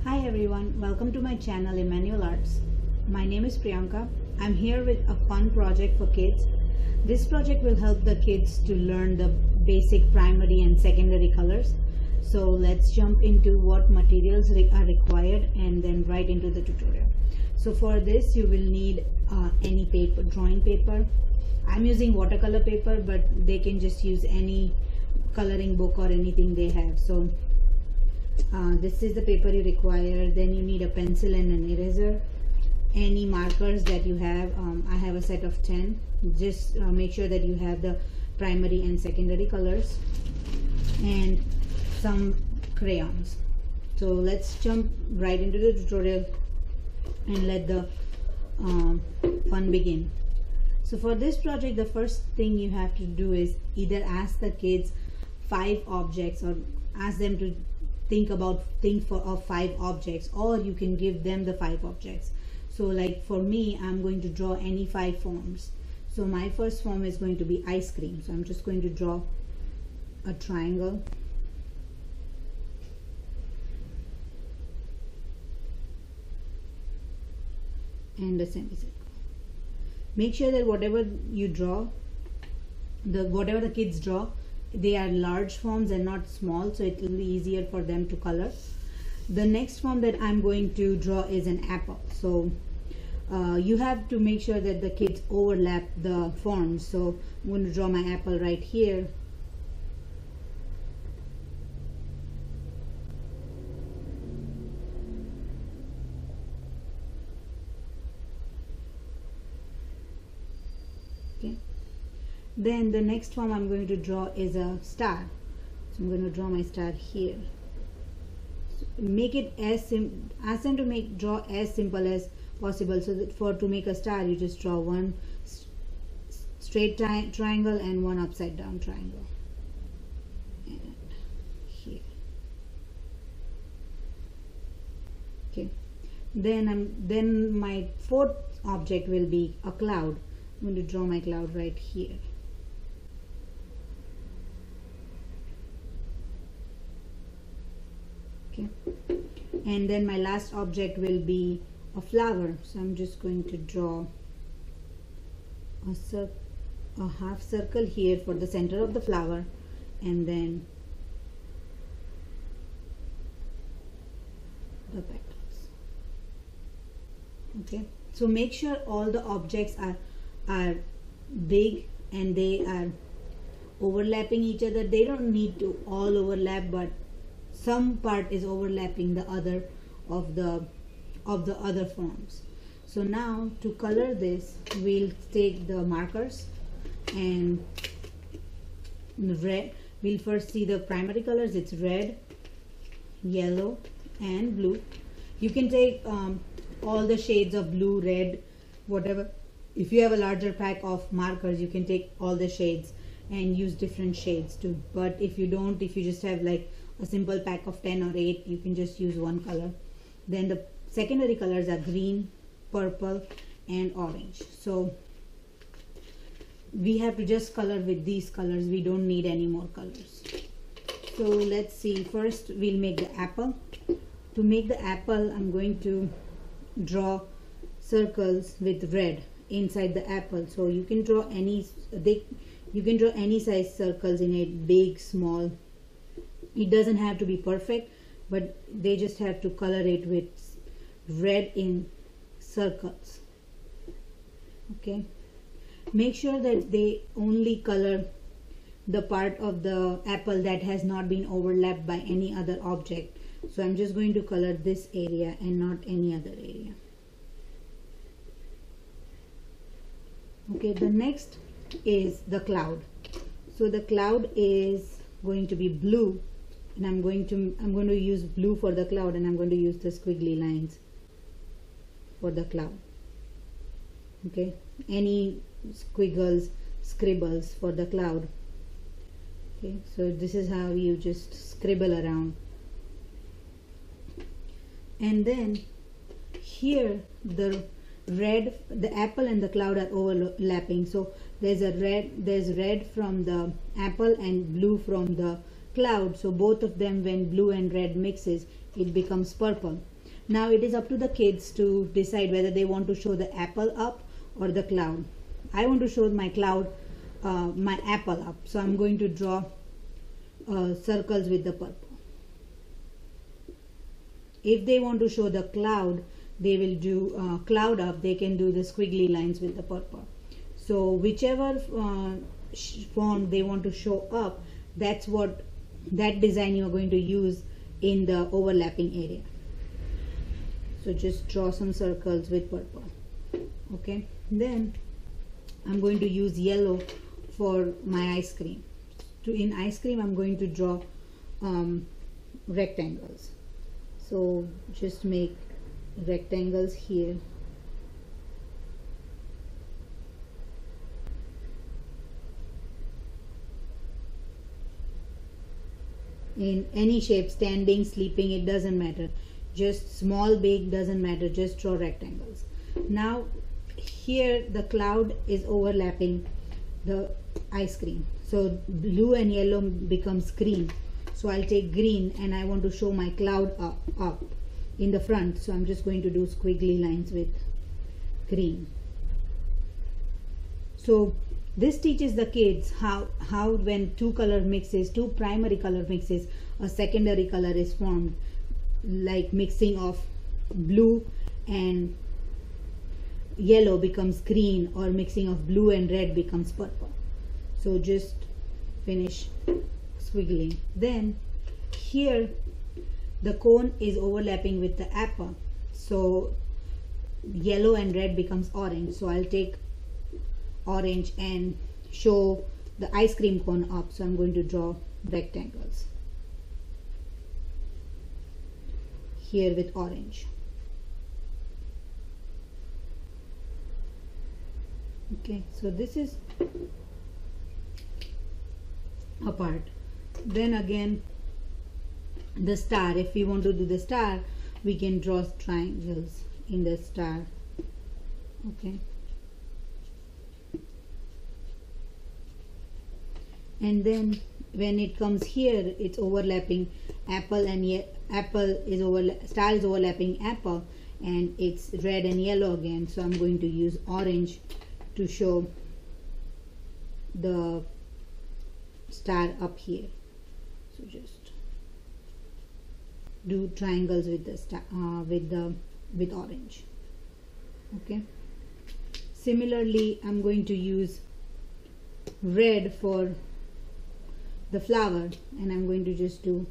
Hi everyone, welcome to my channel Emmanuel Arts. My name is Priyanka. I'm here with a fun project for kids. This project will help the kids to learn the basic primary and secondary colors. So let's jump into what materials are required and then right into the tutorial. So for this you will need any paper, drawing paper. I'm using watercolor paper, but they can just use any coloring book or anything they have. So this is the paper you require. Then you need a pencil and an eraser, any markers that you have. I have a set of 10. Just make sure that you have the primary and secondary colors, and some crayons. So let's jump right into the tutorial and let the fun begin. So for this project, the first thing you have to do is either ask the kids 5 objects, or ask them to think of 5 objects, or you can give them the 5 objects. So like for me, I'm going to draw any 5 forms. So my first form is going to be ice cream. So I'm just going to draw a triangle, and a semicircle. Make sure that whatever you draw, whatever the kids draw, they are large forms and not small, so it will be easier for them to color. The next form that I'm going to draw is an apple. So you have to make sure that the kids overlap the forms. So I'm going to draw my apple right here. Okay. Then the next form I'm going to draw is a star. So I'm going to draw my star here. So make it ask them to draw as simple as possible. So that to make a star, you just draw one straight triangle and one upside down triangle. And here. Okay. Then my fourth object will be a cloud. I'm going to draw my cloud right here. Okay. And then my last object will be a flower. So I'm just going to draw a half circle here for the center of the flower, and then the petals. Okay. So make sure all the objects are big and they are overlapping each other. They don't need to all overlap, but some part is overlapping the other of the other forms. So now to color this, we'll take the markers and red. We'll first see the primary colors. It's red, yellow, and blue. You can take all the shades of blue, red, whatever. If you have a larger pack of markers, you can take all the shades and use different shades too. But if you don't, if you just have like a simple pack of 10 or 8, you can just use one color. Then the secondary colors are green, purple, and orange. So we have to just color with these colors. We don't need any more colors. So let's see. First we'll make the apple. To make the apple, I'm going to draw circles with red inside the apple. So you can draw any size circles in it, big, small. It doesn't have to be perfect, but they just have to color it with red in circles. Okay. Make sure that they only color the part of the apple that has not been overlapped by any other object. So I'm just going to color this area and not any other area. Okay, the next is the cloud. So the cloud is going to be blue, and I'm going to use blue for the cloud, and I'm going to use the squiggly lines for the cloud. Okay, any squiggles, scribbles for the cloud. Okay, so this is how you just scribble around. And then here the apple and the cloud are overlapping. So there's red from the apple and blue from the cloud. So both of them, when blue and red mixes, it becomes purple. Now it is up to the kids to decide whether they want to show the apple up or the cloud. I want to show my cloud, my apple up, so I'm going to draw circles with the purple. If they want to show the cloud, they will do cloud up. They can do the squiggly lines with the purple. So whichever form they want to show up, that design you are going to use in the overlapping area. So just draw some circles with purple. Okay, then I'm going to use yellow for my ice cream. In ice cream I'm going to draw rectangles. So just make rectangles here. In any shape, standing, sleeping, it doesn't matter. Just small, big, doesn't matter. Just draw rectangles. Now here the cloud is overlapping the ice cream. So blue and yellow becomes green. So I'll take green and I want to show my cloud up in the front. So I'm just going to do squiggly lines with green. So this teaches the kids how when two primary color mixes, a secondary color is formed, like mixing of blue and yellow becomes green, or mixing of blue and red becomes purple. So just finish squiggling. Then here the cone is overlapping with the apple, so yellow and red becomes orange. So I'll take orange and show the ice cream cone up. So I'm going to draw rectangles here with orange. Okay, so this is a part. Then again the star, if we want to do the star, we can draw triangles in the star. Okay, and then when it comes here, it's overlapping apple, and star is overlapping apple, and it's red and yellow again. So I'm going to use orange to show the star up here. So just do triangles with the star with orange. Okay, similarly I'm going to use red for the flower, and I'm going to just do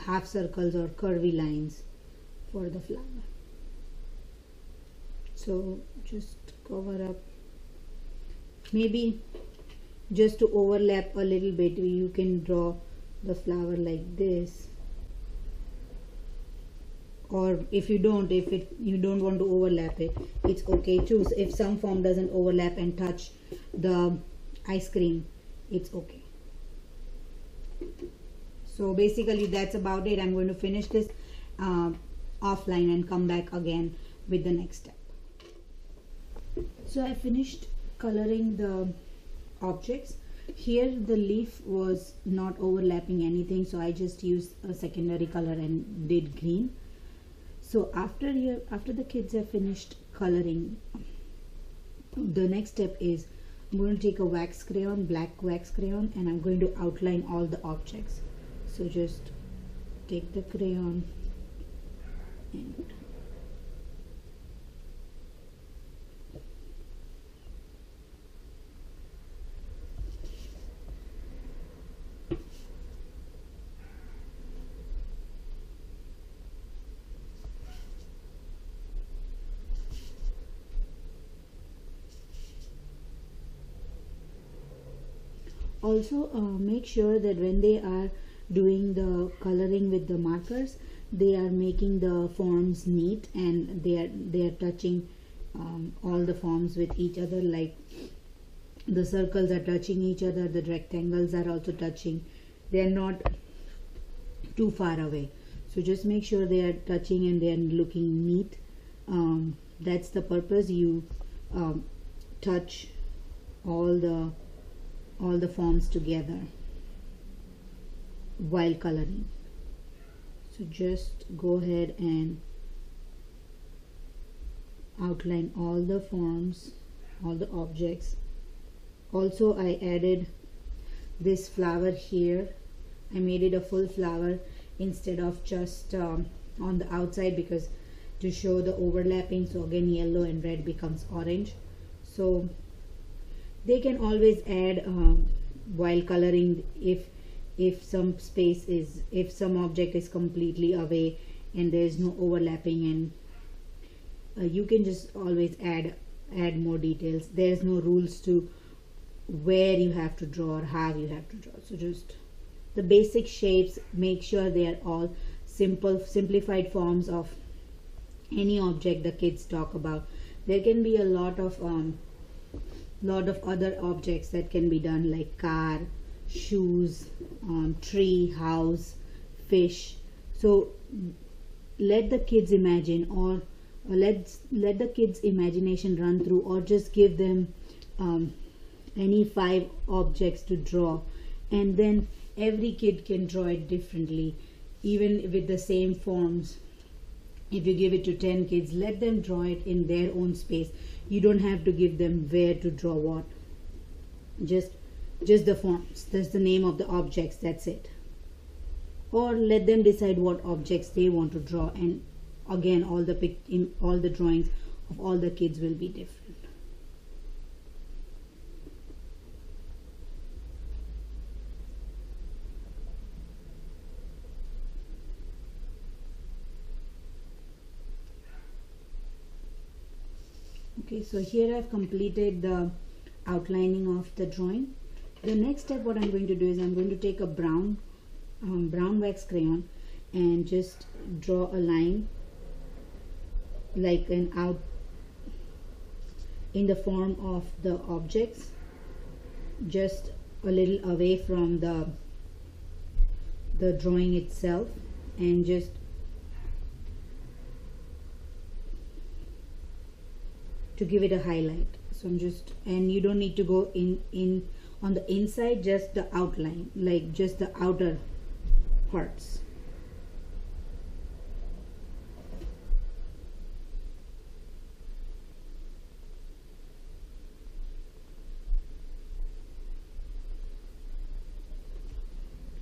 half circles or curvy lines for the flower. So just cover up, maybe just to overlap a little bit, you can draw the flower like this, or if you don't want to overlap it, it's okay too. So if some form doesn't overlap and touch the ice cream, it's okay. So basically that's about it. I'm going to finish this offline and come back again with the next step. So I finished coloring the objects. Here the leaf was not overlapping anything, so I just used a secondary color and did green. So after the kids have finished coloring, the next step is I'm going to take a wax crayon, black wax crayon, and I'm going to outline all the objects. So just take the crayon and also make sure that when they are doing the coloring with the markers, they are making the forms neat, and they are touching all the forms with each other, like the circles are touching each other, the rectangles are also touching, they are not too far away. So just make sure they are touching and they are looking neat. That's the purpose. You touch all the forms together while coloring. So just go ahead and outline all the forms, all the objects. Also, I added this flower here. I made it a full flower instead of just on the outside, because to show the overlapping. So again, yellow and red becomes orange. So they can always add while coloring, if some space is, if some object is completely away and there is no overlapping, and you can just always add more details. There's no rules to where you have to draw or how you have to draw. So just the basic shapes, make sure they are all simplified forms of any object the kids talk about. There can be a lot of other objects that can be done, like car, shoes, tree, house, fish. So let the kids imagine, or let the kids imagination run through, or just give them any 5 objects to draw, and then every kid can draw it differently, even with the same forms. If you give it to 10 kids, let them draw it in their own space. You don't have to give them where to draw what. Just the forms. That's the name of the objects. That's it. Or let them decide what objects they want to draw, and again, all the drawings of all the kids will be different. Okay, so here I've completed the outlining of the drawing. The next step, what I'm going to do is I'm going to take a brown wax crayon and just draw a line, like an out in the form of the objects, just a little away from the drawing itself, and just to give it a highlight. So I'm just, and you don't need to go in on the inside, just the outline, like just the outer parts.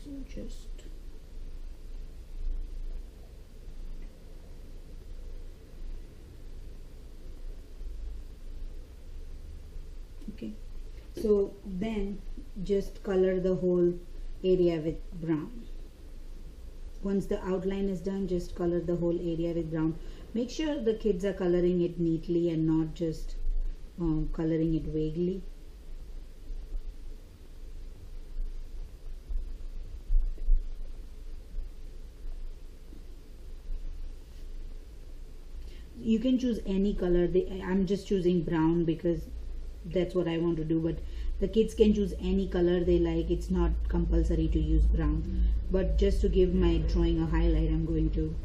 So just okay. So then just color the whole area with brown. Once the outline is done, just color the whole area with brown. Make sure the kids are coloring it neatly and not just coloring it vaguely. You can choose any color. I'm just choosing brown because that's what I want to do, but the kids can choose any color they like. It's not compulsory to use brown, but just to give my drawing a highlight, I'm going to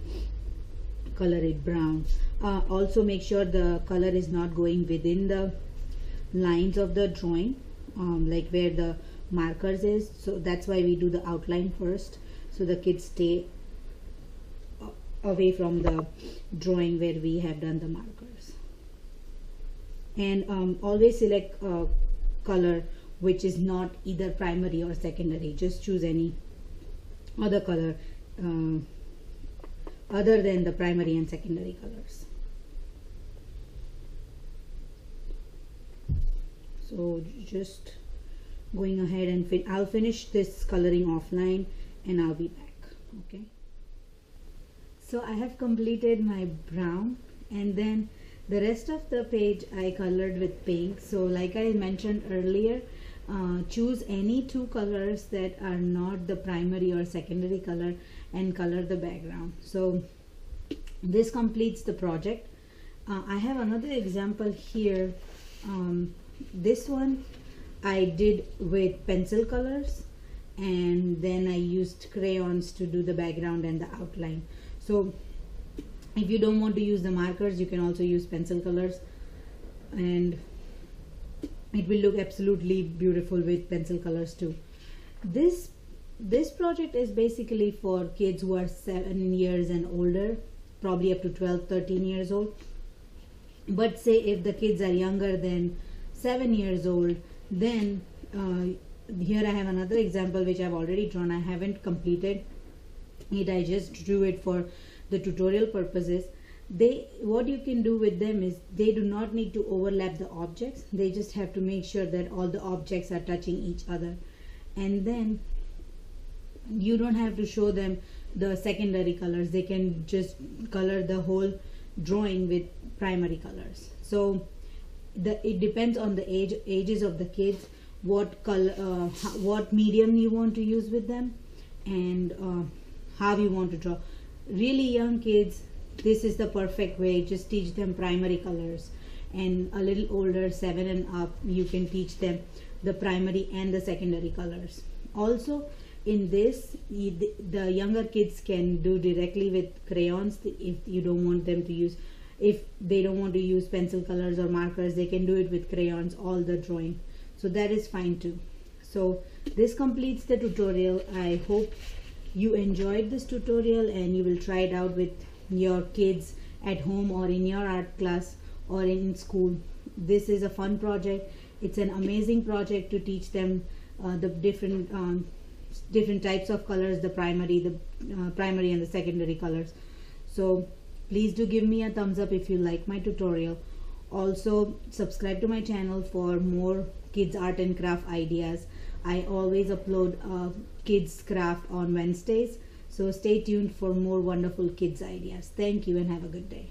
color it brown. Also make sure the color is not going within the lines of the drawing, like where the markers is. So that's why we do the outline first, so the kids stay away from the drawing where we have done the markers. And always select a color which is not either primary or secondary. Just choose any other color other than the primary and secondary colors. So just going ahead and I'll finish this coloring offline and I'll be back. Okay, so I have completed my brown, and then the rest of the page I colored with pink. So like I mentioned earlier, choose any 2 colors that are not the primary or secondary color and color the background. So this completes the project. I have another example here. This one I did with pencil colors, and then I used crayons to do the background and the outline. So if you don't want to use the markers, you can also use pencil colors, and it will look absolutely beautiful with pencil colors too. This this project is basically for kids who are 7 years and older, probably up to 12-13 years old. But say if the kids are younger than 7 years old, then here I have another example which I've already drawn. I haven't completed it, I just drew it for the tutorial purposes. What you can do with them is they do not need to overlap the objects. They just have to make sure that all the objects are touching each other, and then you don't have to show them the secondary colors. They can just color the whole drawing with primary colors. So it depends on the ages of the kids, what color, what medium you want to use with them, and how you want to draw. Really young kids, this is the perfect way. Just teach them primary colors, and a little older, 7 and up, you can teach them the primary and the secondary colors. Also in this, the younger kids can do directly with crayons. If you don't want them to use, if they don't want to use pencil colors or markers, they can do it with crayons, all the drawing. So that is fine too. So this completes the tutorial. I hope you enjoyed this tutorial and you will try it out with your kids at home or in your art class or in school. This is a fun project. It's an amazing project to teach them the different types of colors, the primary and the secondary colors. So please do give me a thumbs up if you like my tutorial. Also subscribe to my channel for more kids art and craft ideas. I always upload kids craft on Wednesdays, so stay tuned for more wonderful kids ideas. Thank you and have a good day.